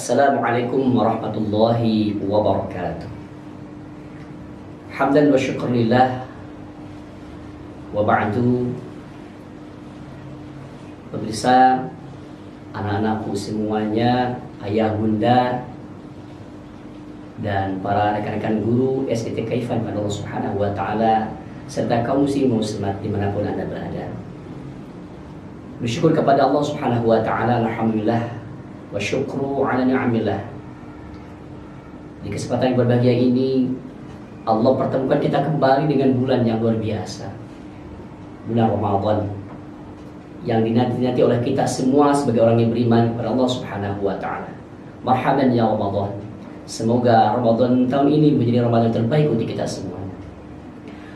Assalamualaikum warahmatullahi wabarakatuh. Hamdan wa syukurillah wa ba'du. Pemirsa, anak-anakku semuanya, ayah bunda dan para rekan-rekan guru SDT Kaifan pada Allah Subhanahu wa taala serta kaum muslimat dimanapun Anda berada. Bersyukur kepada Allah Subhanahu wa taala, alhamdulillah wa syukru ala ni'amillah. Di kesempatan yang berbahagia ini Allah pertemukan kita kembali dengan bulan yang luar biasa, bulan Ramadan, yang dinanti-nanti oleh kita semua sebagai orang yang beriman kepada Allah Subhanahu wa taala. Marhaban ya Ramadan. Semoga Ramadan tahun ini menjadi Ramadan terbaik untuk kita semua.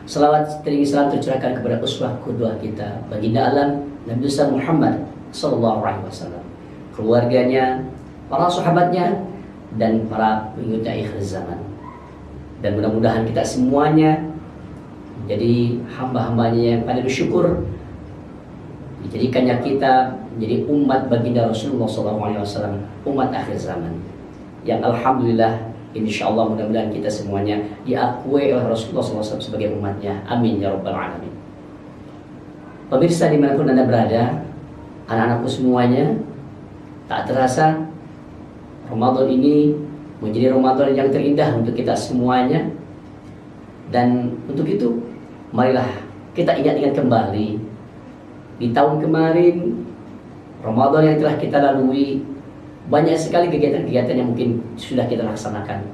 Salawat tinggi salam tercurahkan kepada uswah qudwah kita, baginda alam Nabi Muhammad sallallahu alaihi wasallam, keluarganya, para sahabatnya, dan para pengikutnya akhir zaman. Dan mudah-mudahan kita semuanya menjadi hamba-hambanya yang pada bersyukur, dijadikannya kita menjadi umat baginda Rasulullah SAW, umat akhir zaman, yang alhamdulillah insyaallah mudah-mudahan kita semuanya diakui oleh Rasulullah SAW sebagai umatnya. Amin ya rabbal alamin. Pemirsa dimanapun Anda berada, anak-anakku semuanya, tak terasa Ramadan ini menjadi Ramadan yang terindah untuk kita semuanya. Dan untuk itu marilah kita ingat-ingat kembali di tahun kemarin, Ramadan yang telah kita lalui, banyak sekali kegiatan-kegiatan yang mungkin sudah kita laksanakan.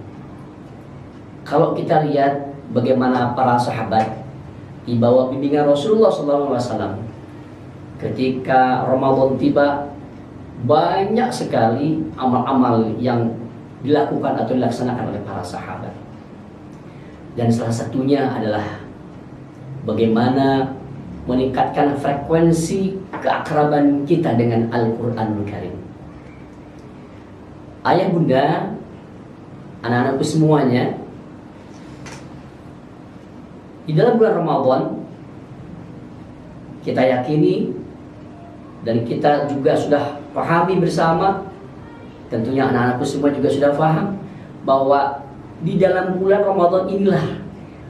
Kalau kita lihat bagaimana para sahabat di bawah bimbingan Rasulullah SAW, ketika Ramadan tiba, banyak sekali amal-amal yang dilakukan atau dilaksanakan oleh para sahabat. Dan salah satunya adalah bagaimana meningkatkan frekuensi keakraban kita dengan Al-Quranul Karim. Ayah bunda, anak-anakku semuanya, di dalam bulan Ramadan kita yakini dan kita juga sudah pahami bersama, tentunya anak-anakku semua juga sudah paham bahwa di dalam bulan Ramadan inilah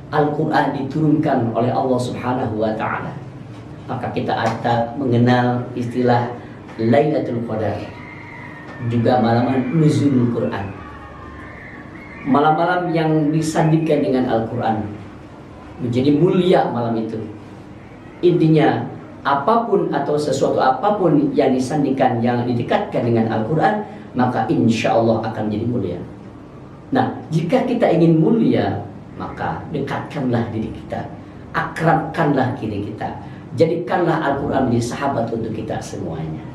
Al-Quran diturunkan oleh Allah Subhanahu wa ta'ala. Maka kita ada mengenal istilah Lailatul Qadar, juga malam nuzulul Quran, malam-malam yang disandingkan dengan Al-Quran, menjadi mulia malam itu. Intinya apapun atau sesuatu apapun yang disandingkan, yang didekatkan dengan Al-Quran, maka insya Allah akan menjadi mulia. Nah, jika kita ingin mulia, maka dekatkanlah diri kita, akrabkanlah diri kita, jadikanlah Al-Quran menjadi sahabat untuk kita semuanya.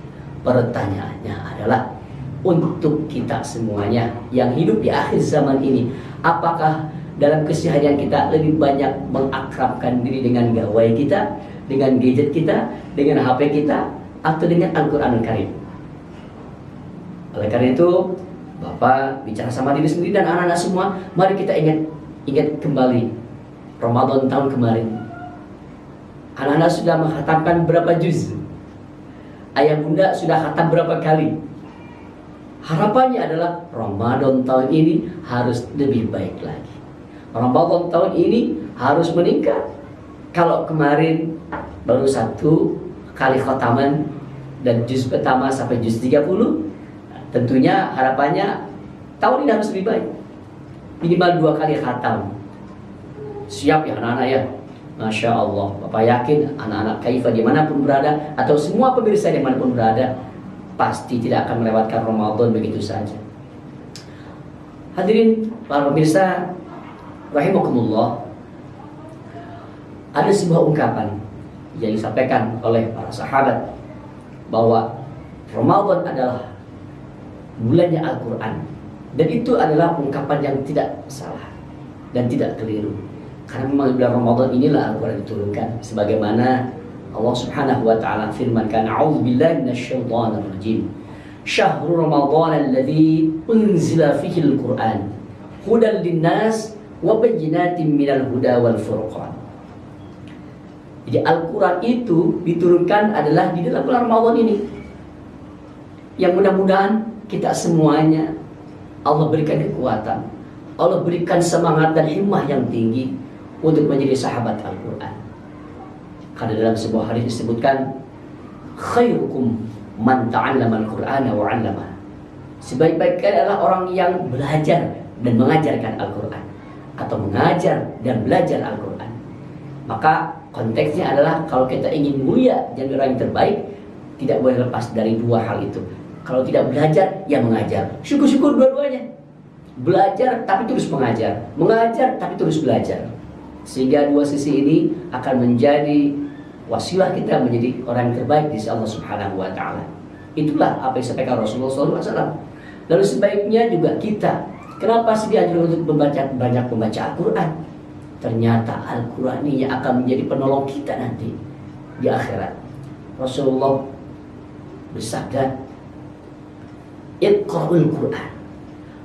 Pertanyaannya adalah, untuk kita semuanya yang hidup di akhir zaman ini, apakah dalam keseharian kita lebih banyak mengakrabkan diri dengan gawai kita, dengan gadget kita, dengan HP kita, atau dengan Al-Quranul Karim? Oleh karena itu, Bapak bicara sama diri sendiri dan anak-anak semua, mari kita ingat kembali Ramadan tahun kemarin. Anak-anak sudah menghatamkan berapa juz? Ayah bunda sudah khatam berapa kali? Harapannya adalah Ramadan tahun ini harus lebih baik lagi. Ramadan tahun ini harus meningkat. Kalau kemarin baru 1 kali khataman dan juz pertama sampai juz 30, tentunya harapannya tahun ini harus lebih baik. Minimal 2 kali khatam. Siap ya anak-anak ya? Masya Allah. Bapak yakin anak-anak Kaifah dimanapun berada, atau semua pemirsa dimanapun berada, pasti tidak akan melewatkan Ramadan begitu saja. Hadirin para pemirsa rahimakumullah, ada sebuah ungkapan yang disampaikan oleh para sahabat bahwa Ramadan adalah bulannya Al-Quran, dan itu adalah ungkapan yang tidak salah dan tidak keliru, karena memang bulan Ramadan inilah Al-Quran diturunkan, sebagaimana Allah Subhanahu wa ta'ala firmankan, a'udzubillahi minasyaitonir rajim, syahrul ramadhan alladzi unzila fihi al-Qur'an hudan linnas wa bayyinatin minal huda wal furqan. Jadi Al-Quran itu diturunkan adalah di dalam bulan Ramadan ini, yang mudah-mudahan kita semuanya Allah berikan kekuatan, Allah berikan semangat dan himmah yang tinggi untuk menjadi sahabat Al-Quran. Karena dalam sebuah hadis disebutkan, khairukum man ta'allama al-Qur'ana wa 'allama. Sebaik-baik adalah orang yang belajar dan mengajarkan Al-Quran, atau mengajar dan belajar Al-Quran. Maka konteksnya adalah kalau kita ingin mulia dan orang yang terbaik, tidak boleh lepas dari dua hal itu. Kalau tidak belajar, ya mengajar. Syukur-syukur dua-duanya. Belajar tapi terus mengajar, mengajar tapi terus belajar. Sehingga dua sisi ini akan menjadi wasilah kita menjadi orang yang terbaik di sisi Allah Subhanahu wa taala. Itulah apa yang disampaikan Rasulullah SAW. Lalu sebaiknya juga kita, kenapa sih dianjurkan untuk banyak membaca Al-Quran? Ternyata Al-Quran ini yang akan menjadi penolong kita nanti di akhirat. Rasulullah bersabda, "Iqra'ul Quran,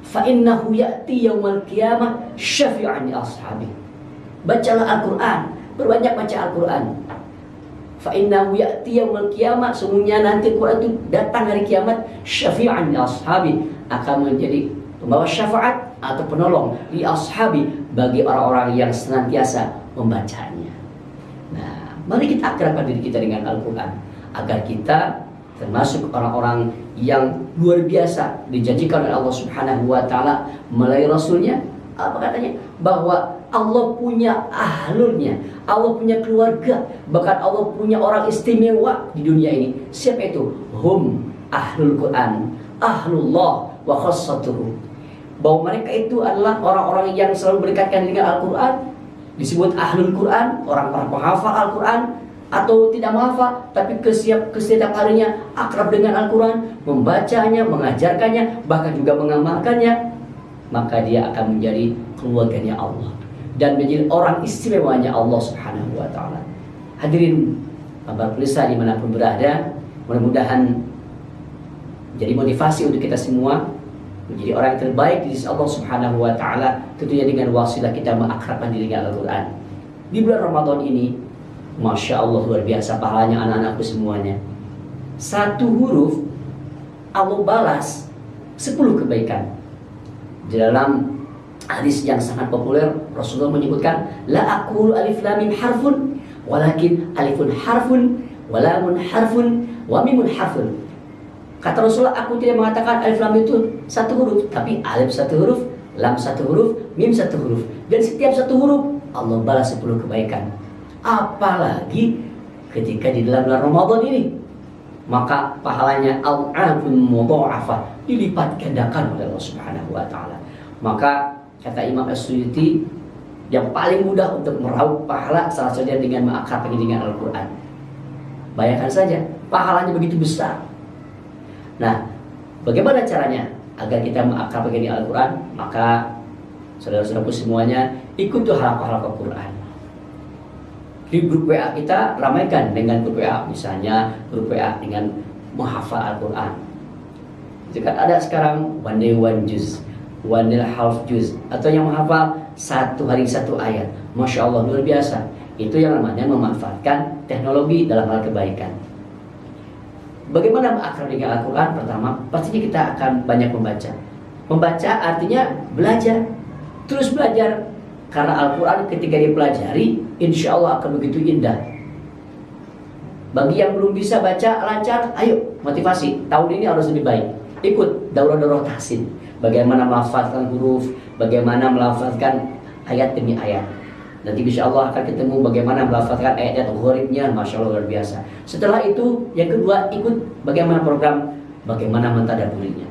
fa innahu ya'ti yaumal qiyamah syafi'an li ashabi." Bacalah Al-Quran, berbanyak baca Al-Quran. Fa innahu ya'ti yaumal qiyamah, sungguhnya nanti Al-Quran itu datang hari kiamat, syafi'an li ashabi, akan menjadi pembawa syafaat atau penolong li ashabi, bagi orang-orang yang senantiasa membacanya. Nah, mari kita akrabkan diri kita dengan Al-Quran agar kita termasuk orang-orang yang luar biasa dijanjikan oleh Allah Subhanahu wa taala melalui Rasulnya. Apa katanya? Bahwa Allah punya ahlulnya, Allah punya keluarga, bahkan Allah punya orang istimewa di dunia ini. Siapa itu? Hum ahlul Quran, ahlullah wa khassatuhu. Bahwa mereka itu adalah orang-orang yang selalu berdekatkan dengan Al-Quran. Disebut ahlul Quran, orang-orang penghafal Al-Quran, atau tidak menghafal tapi setiap harinya akrab dengan Al-Quran, membacanya, mengajarkannya, bahkan juga mengamalkannya. Maka dia akan menjadi keluarganya Allah dan menjadi orang istimewanya Allah Subhanahu wa taala. Hadirin para pemirsa dimanapun berada, mudah-mudahan jadi motivasi untuk kita semua menjadi orang yang terbaik di sisi Allah Subhanahu wa taala, tentunya dengan wasilah kita mengakrabkan diri dengan Al-Quran. Di bulan Ramadan ini, Masya Allah, luar biasa pahalanya anak-anakku semuanya. Satu huruf Allah balas 10 kebaikan. Di dalam hadis yang sangat populer, Rasulullah menyebutkan, la aqulu alif lam mim harfun, walakin alifun harfun, walamun harfun, wa mimun harfun. Kata Rasulullah, aku tidak mengatakan alif lam itu satu huruf, tapi alif satu huruf, lam satu huruf, mim satu huruf. Dan setiap satu huruf Allah balas 10 kebaikan. Apalagi ketika di dalam bulan Ramadan ini, maka pahalanya al-'afun mudha'afah, dilipat gandakan oleh Allah Subhanahu wa taala. Maka kata Imam As-Suyuti, yang paling mudah untuk meraup pahala salah satunya dengan mengakrabkan dengan Al-Quran. Bayangkan saja, pahalanya begitu besar. Nah, bagaimana caranya agar kita mengakrabkan dengan Al-Quran? Maka saudara-saudaraku semuanya, ikuti halaqah-halaqah Quran. Di grup WA kita ramaikan dengan grup WA, misalnya grup WA dengan menghafal Al-Quran. Itu kan ada sekarang one day one juz, one day half juz, atau yang menghafal satu hari satu ayat. Masya Allah, luar biasa. Itu yang namanya memanfaatkan teknologi dalam hal kebaikan. Bagaimana mengakrab dengan Al-Quran? Pertama, pastinya kita akan banyak membaca. Membaca artinya belajar, terus belajar. Karena Al-Quran ketika dipelajari, insya Allah akan begitu indah. Bagi yang belum bisa baca lancar, ayo motivasi. Tahun ini harus lebih baik. Ikut daurah-daurah tahsin. Bagaimana melafazkan huruf, bagaimana melafazkan ayat demi ayat. Nanti insya Allah akan ketemu bagaimana melafazkan ayat-ayat gharibnya, Masya Allah, luar biasa. Setelah itu, yang kedua, ikut bagaimana program, bagaimana mentadaburinya.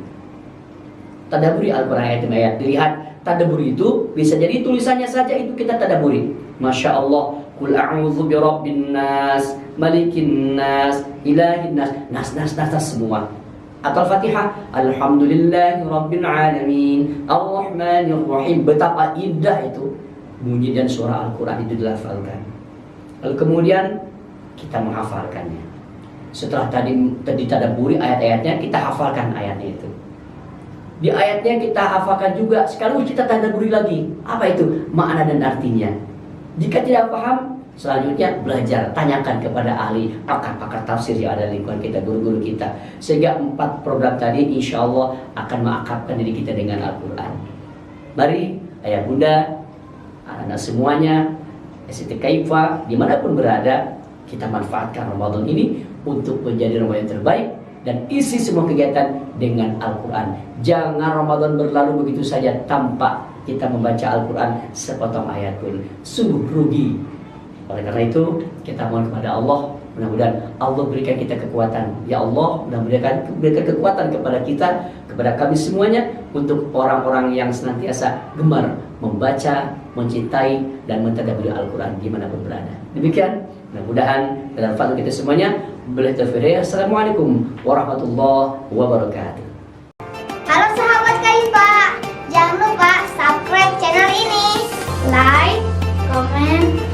Tadaburi Al-Quran ayat demi ayat. Dilihat, tadaburi itu bisa jadi tulisannya saja itu kita tadaburi. Masya Allah, Qul a'udzu birabbin nas, malikin nas, ilahin nas, nas semua. Atau Al-Fatihah, Alhamdulillahi Rabbil Alamin, Ar-Rahmanir Rahim. Betapa indah itu bunyi dan suara Al-Quran itu dilafalkan. Lalu kemudian kita menghafalkannya. Setelah tadi tadaburi ayat-ayatnya, kita hafalkan ayatnya itu. Di ayatnya kita hafalkan juga, sekaligus kita tadaburi lagi. Apa itu? Makna dan artinya. Jika tidak paham, Selanjutnya belajar, tanyakan kepada ahli, pakar-pakar tafsir yang ada di lingkungan kita, guru-guru kita. Sehingga 4 program tadi insya Allah akan mengakapkan diri kita dengan Al-Quran. Mari ayah bunda, anak-anak semuanya, SCT Kaifa, dimanapun berada, kita manfaatkan Ramadan ini untuk menjadi Ramadan yang terbaik dan isi semua kegiatan dengan Al-Quran. Jangan Ramadan berlalu begitu saja tanpa kita membaca Al-Quran sepotong ayat pun. Sungguh rugi. Oleh karena itu, kita mohon kepada Allah, mudah-mudahan Allah berikan kita kekuatan. Ya Allah, mudah-mudahan berikan kekuatan kepada kita, kepada kami semuanya, untuk orang-orang yang senantiasa gemar membaca, mencintai, dan mentadabburi Al-Quran dimanapun berada. Demikian, mudah-mudahan dalam fadl kita semuanya. Assalamualaikum warahmatullahi wabarakatuh. Halo sahabat Kaifa, jangan lupa subscribe channel ini, like, comment,